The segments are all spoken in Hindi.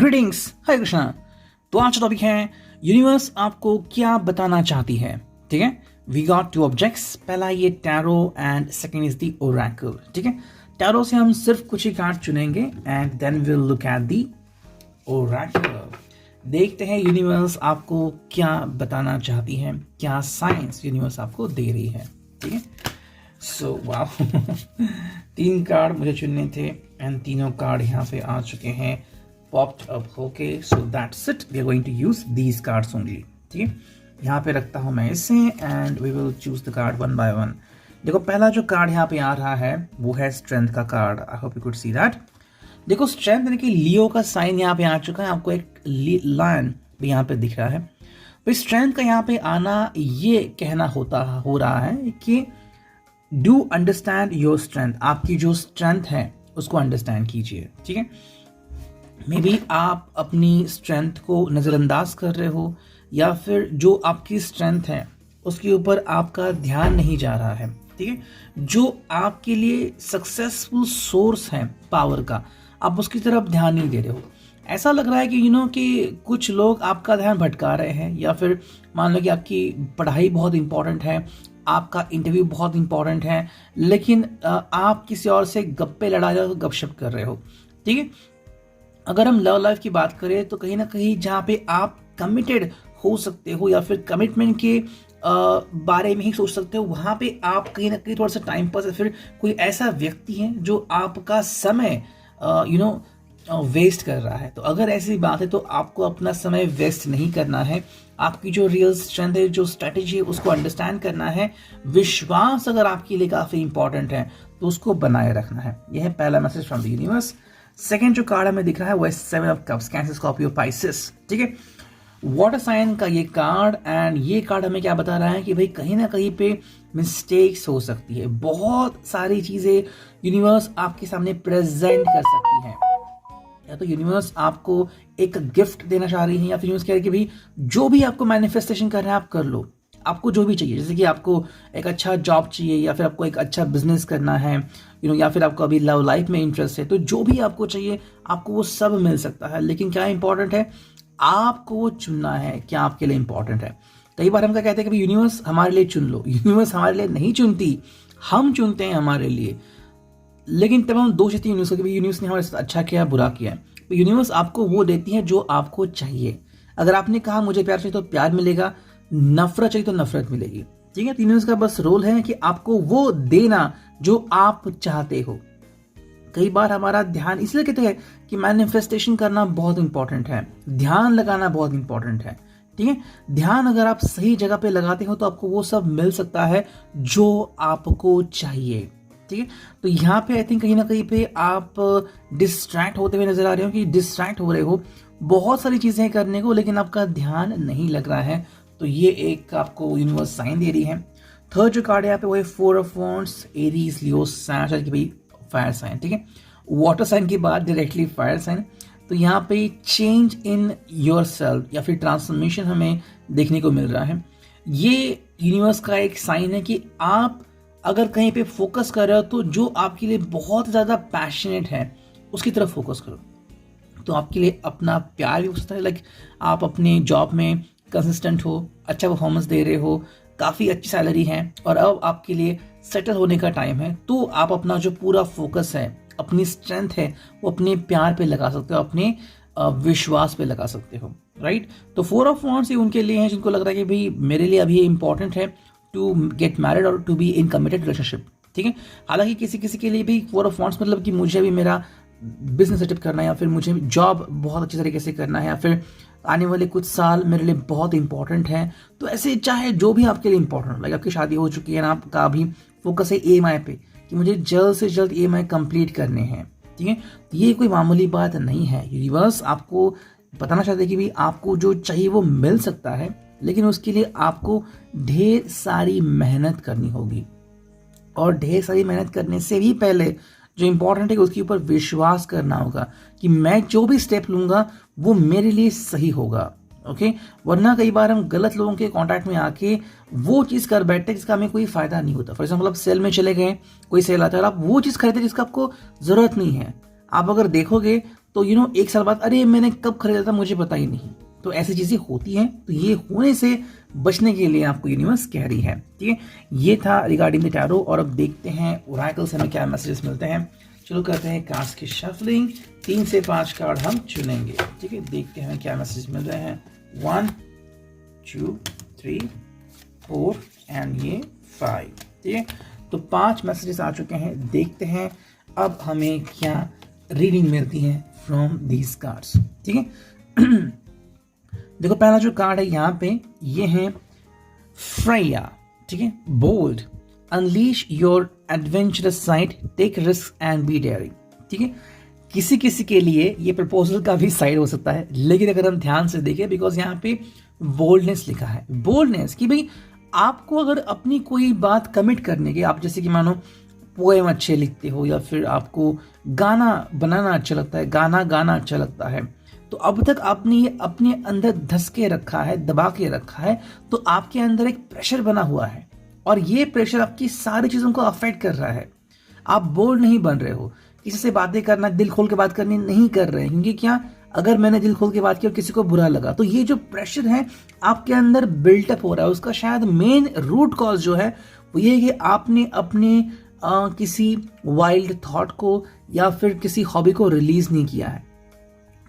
ग्रीटिंग्स, हाय कृष्णा। तो आज का टॉपिक है यूनिवर्स आपको क्या बताना चाहती है। ठीक है, वी गॉट टू ऑब्जेक्ट्स। पहला ये tarot and second is the oracle. ठीक है, टैरो से हम सिर्फ कुछ ही कार्ड चुनेंगे and then will look at the oracle. देखते हैं यूनिवर्स आपको क्या बताना चाहती है, क्या साइंस यूनिवर्स आपको दे रही है। ठीक है, सो वाह 3 कार्ड मुझे चुनने थे एंड तीनों कार्ड यहाँ पे आ चुके हैं, popped up। okay, so that's it, we are going to use these cards only। ठीक है, यहाँ पे रखता हूँ मैं इसे and we will choose the card one by one। देखो पहला जो कार्ड यहाँ पे आ रहा है वो है स्ट्रेंथ का card. I hope you could see that. देखो स्ट्रेंथ यानी कि लियो का साइन यहाँ पे आ चुका है, आपको एक लायन भी यहाँ पे दिख रहा है। तो स्ट्रेंथ का यहाँ पे आना ये कहना हो रहा है कि डू अंडरस्टैंड योर स्ट्रेंथ। आपकी जो स्ट्रेंथ है उसको अंडरस्टैंड कीजिए। ठीक है, मे बी आप अपनी स्ट्रेंथ को नज़रअंदाज कर रहे हो या फिर जो आपकी स्ट्रेंथ है उसके ऊपर आपका ध्यान नहीं जा रहा है। ठीक है, जो आपके लिए सक्सेसफुल सोर्स है पावर का, आप उसकी तरफ ध्यान नहीं दे रहे हो। ऐसा लग रहा है कि कि कुछ लोग आपका ध्यान भटका रहे हैं, या फिर मान लो कि आपकी पढ़ाई बहुत इंपॉर्टेंट है, आपका इंटरव्यू बहुत इंपॉर्टेंट है, लेकिन आप किसी और से गप्पे लड़ा रहे हो, गपशप कर रहे हो। ठीक है, अगर हम लव लाइफ की बात करें तो कहीं ना कहीं जहाँ पे आप कमिटेड हो सकते हो या फिर कमिटमेंट के बारे में ही सोच सकते हो, वहाँ पे आप कहीं ना कहीं थोड़ा सा टाइम पास या फिर कोई ऐसा व्यक्ति है जो आपका समय वेस्ट कर रहा है। तो अगर ऐसी बात है तो आपको अपना समय वेस्ट नहीं करना है। आपकी जो रियल स्ट्रेंथ है, जो स्ट्रेटेजी है, उसको अंडरस्टैंड करना है। विश्वास अगर आपके लिए काफ़ी इंपॉर्टेंट है तो उसको बनाए रखना है। यह है पहला message from the universe. Second जो कार्ड हमें दिख रहा है वो है 7 of cups, cancer, Scorpio, Pisces. ठीक है, वाटर साइन का ये कार्ड, एंड ये कार्ड हमें क्या बता रहा है कि भाई कहीं ना कहीं पे मिस्टेक्स हो सकती है। बहुत सारी चीजें यूनिवर्स आपके सामने प्रेजेंट कर सकती है। या तो यूनिवर्स आपको एक गिफ्ट देना चाह रही है, या फिर यूनिवर्स कह रही है कि भाई जो भी आपको मैनिफेस्टेशन करना है आप कर लो। आपको जो भी चाहिए, जैसे कि आपको एक अच्छा जॉब चाहिए, या फिर आपको एक अच्छा बिजनेस करना है, या फिर आपको अभी लव लाइफ में इंटरेस्ट है, तो जो भी आपको चाहिए आपको वो सब मिल सकता है। लेकिन क्या इंपॉर्टेंट है, आपको वो चुनना है क्या आपके लिए इंपॉर्टेंट है। कई बार हम क्या कहते हैं कि यूनिवर्स हमारे लिए चुन लो। यूनिवर्स हमारे लिए नहीं चुनती, हम चुनते हैं हमारे लिए। लेकिन तब हम दोष देते हैं यूनिवर्स को कि यूनिवर्स ने हमारे साथ अच्छा किया, बुरा किया। तो यूनिवर्स आपको वो देती है जो आपको चाहिए। अगर आपने कहा मुझे प्यार चाहिए तो प्यार मिलेगा, नफरत चाहिए तो नफरत मिलेगी। ठीक है, यूनिवर्स का बस रोल है कि आपको वो देना जो आप चाहते हो। कई बार हमारा ध्यान इसलिए कहते हैं कि मैनिफेस्टेशन करना बहुत इंपॉर्टेंट है, ध्यान लगाना बहुत इंपॉर्टेंट है। ठीक है, ध्यान अगर आप सही जगह पे लगाते हो तो आपको वो सब मिल सकता है जो आपको चाहिए। ठीक है, तो यहाँ पे आई थिंक कहीं ना कहीं पे आप डिस्ट्रैक्ट होते हुए नजर आ रहे हो, कि डिस्ट्रैक्ट हो रहे हो बहुत सारी चीजें करने को, लेकिन आपका ध्यान नहीं लग रहा है। तो ये एक आपको यूनिवर्स साइन दे रही है। थर्ड जो कार्ड है यहाँ पे वो है 4 of wands, Aries, Leo, sign की भाई फायर साइन। ठीक है, वाटर साइन की बात, डायरेक्टली फायर साइन। तो यहाँ पे चेंज इन योर सेल्फ या फिर ट्रांसफॉर्मेशन हमें देखने को मिल रहा है। ये यूनिवर्स का एक साइन है कि आप अगर कहीं पे फोकस कर रहे हो तो जो आपके लिए बहुत ज़्यादा पैशनेट है उसकी तरफ फोकस करो। तो आपके लिए अपना प्यार भी हो सकता है, लाइक आप अपने जॉब में कंसिस्टेंट हो, अच्छा परफॉर्मेंस दे रहे हो, काफ़ी अच्छी सैलरी है और अब आपके लिए सेटल होने का टाइम है, तो आप अपना जो पूरा फोकस है, अपनी स्ट्रेंथ है, वो अपने प्यार पे लगा सकते हो, अपने विश्वास पे लगा सकते हो। राइट, तो 4 ऑफ वॉन्ड्स ये उनके लिए हैं जिनको लग रहा है कि भाई मेरे लिए अभी ये इंपॉर्टेंट है टू गेट मैरिड और to be in committed relationship. ठीक है, हालांकि किसी किसी के लिए भी 4 ऑफ वॉन्ड्स मतलब कि मुझे भी मेरा बिजनेस सेटअप करना है, या फिर मुझे जॉब बहुत अच्छी तरीके से करना है, या फिर आने वाले कुछ साल मेरे लिए बहुत इंपॉर्टेंट है। तो ऐसे चाहे जो भी आपके लिए इंपॉर्टेंट हो, लाइक आपकी शादी हो चुकी है ना, आपका अभी फोकस है EMI पे कि मुझे जल्द से जल्द EMI कंप्लीट करने हैं। ठीक है, ये कोई मामूली बात नहीं है। यूनिवर्स आपको बताना चाहते हैं कि भाई आपको जो चाहिए वो मिल सकता है, लेकिन उसके लिए आपको ढेर सारी मेहनत करनी होगी। और ढेर सारी मेहनत करने से भी पहले जो इंपॉर्टेंट है उसके ऊपर विश्वास करना होगा कि मैं जो भी स्टेप लूंगा वो मेरे लिए सही होगा। ओके, वरना कई बार हम गलत लोगों के कांटेक्ट में आके वो चीज़ कर बैठते जिसका हमें कोई फायदा नहीं होता। फॉर एग्जाम्पल आप सेल में चले गए, कोई सेल आता है और आप वो चीज़ खरीदते जिसका आपको ज़रूरत नहीं है। आप अगर देखोगे तो एक साल बाद अरे मैंने कब खरीदा था मुझे पता ही नहीं। तो ऐसी चीजें होती हैं, तो ये होने से बचने के लिए आपको यूनिवर्स कह रही है। ठीक है, ये था रिगार्डिंग द टैरो। और अब देखते हैं ओरेकल से हमें क्या मैसेजेस मिलते हैं। चलो करते हैं कार्ड्स की शफलिंग। 3 से 5 कार्ड हम चुनेंगे। ठीक है, देखते हैं क्या मैसेज मिल रहे हैं। 1 2 3 4 एंड ये 5। ठीक है, तो 5 मैसेजेस आ चुके हैं। देखते हैं अब हमें क्या रीडिंग मिलती है फ्रॉम दीज कार्ड्स। ठीक है, देखो पहला जो कार्ड है यहाँ पे ये है फ्रेया। ठीक है, bold, unleash your adventurous side, take risk and be daring. ठीक है, किसी किसी के लिए ये प्रपोजल का भी साइड हो सकता है, लेकिन अगर हम ध्यान से देखें, बिकॉज यहाँ पे बोल्डनेस लिखा है। बोल्डनेस कि भाई आपको अगर अपनी कोई बात कमिट करने की, आप जैसे कि मानो पोएम अच्छे लिखते हो या फिर आपको गाना बनाना अच्छा लगता है, गाना गाना अच्छा लगता है, तो अब तक आपने ये अपने अंदर धस के रखा है, दबा के रखा है, तो आपके अंदर एक प्रेशर बना हुआ है और ये प्रेशर आपकी सारी चीजों को अफेक्ट कर रहा है। आप बोल्ड नहीं बन रहे हो, किसी से बातें करना, दिल खोल के बात करनी नहीं कर रहे हैं, क्योंकि क्या, अगर मैंने दिल खोल के बात की और किसी को बुरा लगा तो ये जो प्रेशर है आपके अंदर बिल्टअप हो रहा है, उसका शायद मेन रूट कॉज जो है वो ये है कि आपने अपने किसी वाइल्ड थॉट को या फिर किसी हॉबी को रिलीज नहीं किया है।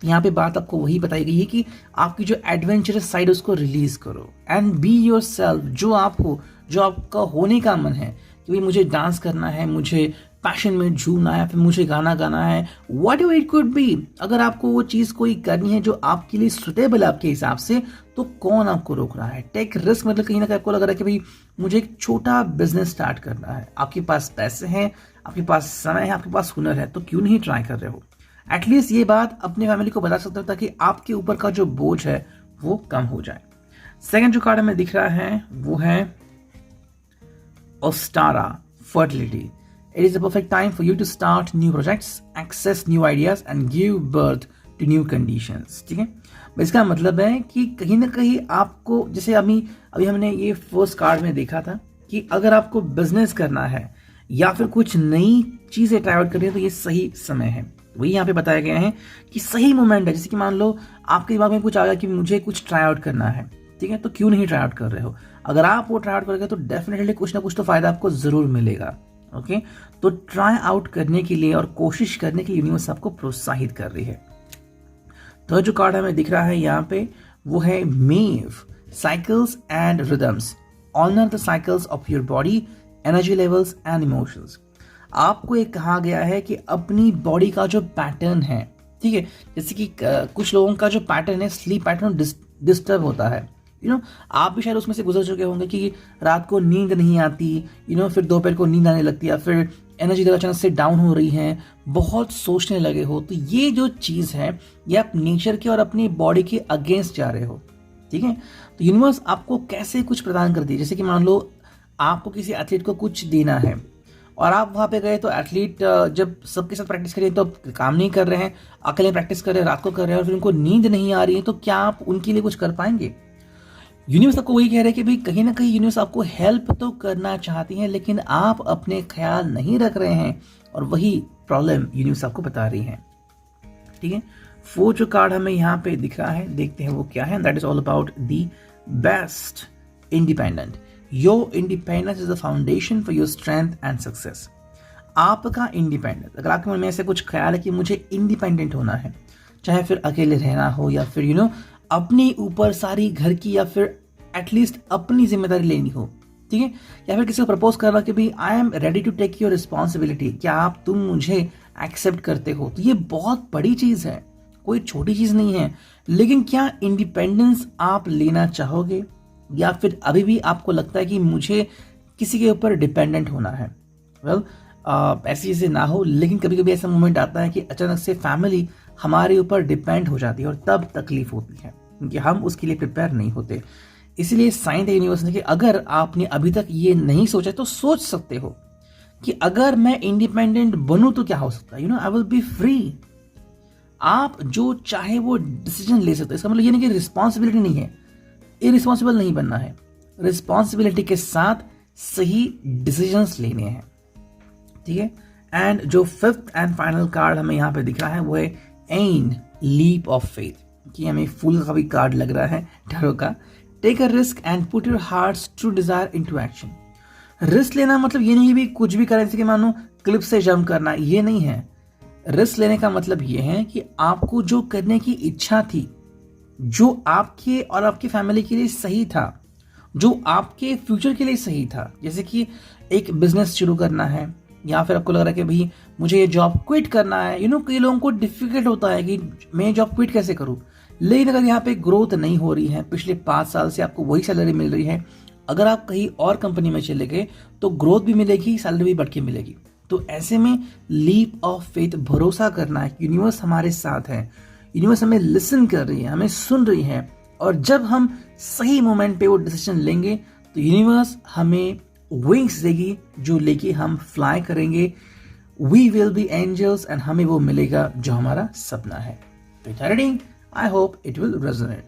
यहाँ पे बात आपको वही बताई गई है कि आपकी जो एडवेंचरस साइड उसको रिलीज करो एंड बी योर सेल्फ, जो आप हो, जो आपका होने का मन है कि भाई मुझे डांस करना है, मुझे पैशन में झूमना है, फिर मुझे गाना गाना है, what ever it could be. अगर आपको वो चीज कोई करनी है जो आपके लिए सुटेबल है आपके हिसाब से, तो कौन आपको रोक रहा है। टेक रिस्क मतलब कहीं ना कहीं आपको लग रहा है कि भाई मुझे एक छोटा बिजनेस स्टार्ट करना है, आपके पास पैसे हैं, आपके पास समय है, आपके पास हुनर है, तो क्यों नहीं ट्राई कर रहे हो। एटलीस्ट ये बात अपनी फैमिली को बता सकते हो ताकि आपके ऊपर का जो बोझ है वो कम हो जाए। सेकंड जो कार्ड हमें दिख रहा है वो है ओस्टारा, fertility. It is the perfect time for you to start new projects, access new ideas and give birth to new conditions। ठीक है, इसका मतलब है कि कहीं ना कहीं आपको, जैसे अभी हमने ये फर्स्ट कार्ड में देखा था कि अगर आपको बिजनेस करना है या फिर कुछ नई चीजें ट्राई आउट करनी है तो ये सही समय है। वही यहाँ पे बताया गया है कि सही मोमेंट है। जैसे कि मान लो आपके दिमाग में कुछ आ गया कि मुझे कुछ ट्राई आउट करना है, ठीक है, तो क्यों नहीं ट्राई आउट कर रहे हो। अगर आप वो ट्राई आउट करोगे तो डेफिनेटली कुछ ना कुछ तो फायदा आपको जरूर मिलेगा। ओके, तो ट्राई आउट करने के लिए और कोशिश करने के लिए यूनिवर्स आपको प्रोत्साहित कर रही है। तो जो कार्ड हमें दिख रहा है यहाँ पे वो है मेव, cycles and rhythms, honour the cycles of your body, energy levels and emotions. आपको एक कहा गया है कि अपनी बॉडी का जो पैटर्न है, ठीक है, जैसे कि कुछ लोगों का जो पैटर्न है, स्लीप पैटर्न डिस्टर्ब होता है। आप भी शायद उसमें से गुजर चुके होंगे कि रात को नींद नहीं आती, फिर दोपहर को नींद आने लगती है, या फिर एनर्जी लेवल अचानक से डाउन हो रही है, बहुत सोचने लगे हो। तो ये जो चीज है ये आप नेचर के और अपनी बॉडी के अगेंस्ट जा रहे हो। ठीक है, तो यूनिवर्स आपको कैसे कुछ प्रदान करती है। जैसे कि मान लो आपको किसी एथलीट को कुछ देना है और आप वहां पे गए, तो एथलीट जब सबके साथ प्रैक्टिस करें तो काम नहीं कर रहे हैं, अकेले प्रैक्टिस कर रहे हैं, रात को कर रहे हैं और फिर उनको नींद नहीं आ रही है, तो क्या आप उनके लिए कुछ कर पाएंगे। यूनिवर्स आपको वही कह रहे हैं कि भाई कहीं ना कहीं यूनिवर्स आपको हेल्प तो करना चाहती है, लेकिन आप अपने ख्याल नहीं रख रहे हैं, और वही प्रॉब्लम यूनिवर्स आपको बता रही है। ठीक है, 4 जो कार्ड हमें यहाँ पे दिख रहा है, देखते हैं वो क्या है। That is all about the best independent. Your independence is the foundation for your strength and success. आपका इंडिपेंडेंस, अगर आपके मन में ऐसे कुछ ख्याल है कि मुझे इंडिपेंडेंट होना है, चाहे फिर अकेले रहना हो या फिर अपने ऊपर सारी घर की या फिर एटलीस्ट अपनी जिम्मेदारी लेनी हो, ठीक है, या फिर किसी को प्रपोज करना कि भाई I am ready to take your responsibility, क्या तुम मुझे एक्सेप्ट करते हो, तो ये बहुत बड़ी चीज है, कोई छोटी चीज नहीं है। लेकिन क्या इंडिपेंडेंस आप लेना चाहोगे, या फिर अभी भी आपको लगता है कि मुझे किसी के ऊपर डिपेंडेंट होना है। वेल, ऐसी चीजें ना हो, लेकिन कभी कभी ऐसा मोमेंट आता है कि अचानक से फैमिली हमारे ऊपर डिपेंड हो जाती है और तब तकलीफ होती है, क्योंकि हम उसके लिए प्रिपेयर नहीं होते। इसलिए साइंस यूनिवर्स ने कि अगर आपने अभी तक ये नहीं सोचा तो सोच सकते हो कि अगर मैं इंडिपेंडेंट बनूं तो क्या हो सकता है। I will be free. आप जो चाहे वो डिसीजन ले सकते हो। इसका मतलब ये नहीं कि रिस्पॉन्सिबिलिटी नहीं है, इररिस्पॉन्सिबल नहीं बनना है, रिस्पॉन्सिबिलिटी के साथ सही डिसीजंस लेने हैं। ठीक है, एंड जो 5th एंड फाइनल कार्ड हमें यहाँ पे दिख रहा है वो है एन लीप ऑफ फेथ, कि हमें फूल का भी कार्ड लग रहा है टैरो का। Take a risk and put your heart's true desire into action. Risk लेना मतलब ये नहीं भी कुछ भी करें, जैसे कि मानो क्लिप से जंप करना, ये नहीं है। रिस्क लेने का मतलब ये है कि आपको जो करने की इच्छा थी, जो आपके और आपकी फैमिली के लिए सही था, जो आपके फ्यूचर के लिए सही था, जैसे कि एक बिजनेस शुरू करना है, या फिर आपको लग रहा है कि भाई मुझे ये जॉब क्विट करना है। कई लोगों को डिफिकल्ट होता है कि मैं जॉब क्विट कैसे करूं। लेकिन अगर यहाँ पे ग्रोथ नहीं हो रही है, पिछले 5 साल से आपको वही सैलरी मिल रही है, अगर आप कहीं और कंपनी में चले गए तो ग्रोथ भी मिलेगी, सैलरी भी बढ़ के मिलेगी। तो ऐसे में लीप ऑफ फेथ, भरोसा करना है कि यूनिवर्स हमारे साथ है, यूनिवर्स हमें लिसन कर रही है, हमें सुन रही है। और जब हम सही मोमेंट पे वो डिसीजन लेंगे तो यूनिवर्स हमें विंग्स देगी, जो लेके हम फ्लाई करेंगे। We will be angels and हमें वो मिलेगा जो हमारा सपना है। तो reading, I hope it will resonate.